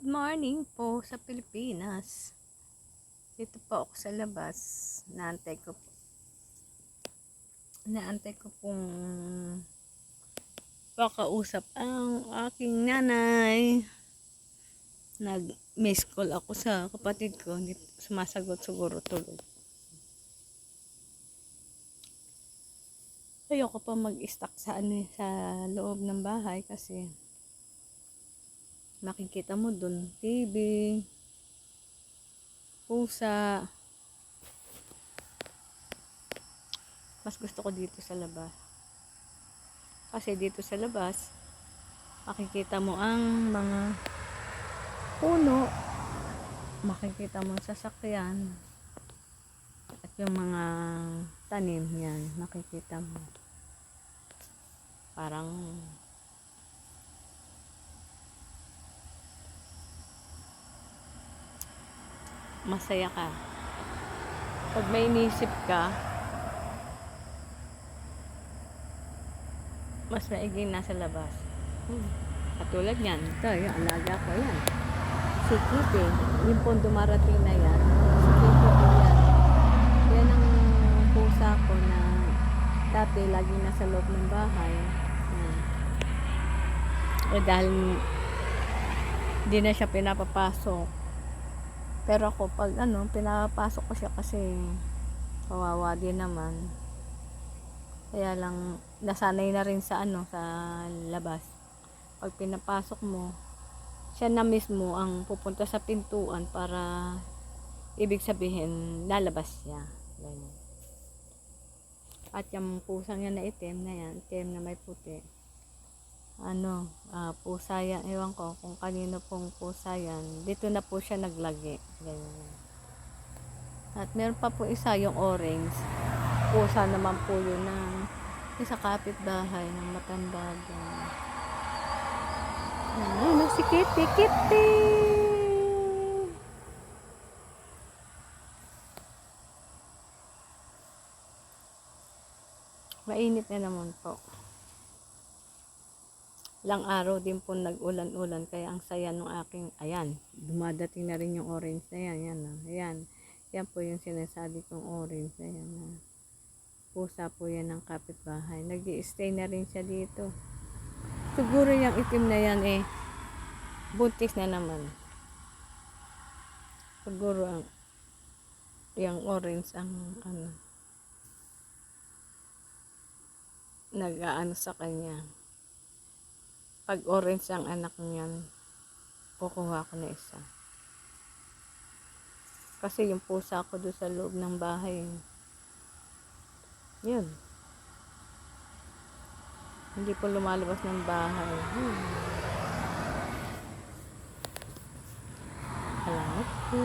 Morning po sa Pilipinas. Dito po ako sa labas. Naantay ko pong pakausap ang aking nanay. Nag-miss call ako sa kapatid ko. Hindi sumasagot, siguro tulog. Ayoko pa mag-stuck sa loob ng bahay kasi makikita mo dun TV, pusa. Mas gusto ko dito sa labas. Kasi dito sa labas, makikita mo ang mga puno, makikita mo ang sasakyan, at yung mga tanim yan, makikita mo. Parang masaya ka. Pag may inisip ka, mas maiging nasa labas. Katulad yan, ito, yung alaga ko yan. Si Kitty, yung pong dumarating na yan, si Kitty po yan. Yan ang pusa ko na dati lagi nasa loob ng bahay. Dahil hindi na siya pinapapasok. Pero ako pag pinapasok ko siya kasi kawawa din naman. Kaya lang nasanay na rin sa sa labas. Pag pinapasok mo, siya na mismo ang pupunta sa pintuan para ibig sabihin lalabas siya. Ganyan. At yung pusang yan na itim na yan, itim na may puti. Pusa yan, ewan ko kung kanino pong pusa yan. Dito na po siya naglagi. Ganyan. At meron pa po isa, yung orange. Pusa naman po yun ng isa kapitbahay ng matanda. Si Kitty, Kitty! Mainit na naman po. Ilang araw din po nag-ulan-ulan kaya ang saya ng aking, ayan, dumadating na rin yung orange na yan, ayan, yan po yung sinasabi kong orange na yan, pusa po yan ng kapitbahay, nag-i-stay na rin siya dito. Siguro yung itim na yan buntis na naman. Siguro yung orange ang nag-aano sa kanya. Pag orange ang anak niyan, kukuha ko na isa. Kasi yung pusa ko doon sa loob ng bahay, yun. Hindi po lumalabas ng bahay. Salamat po.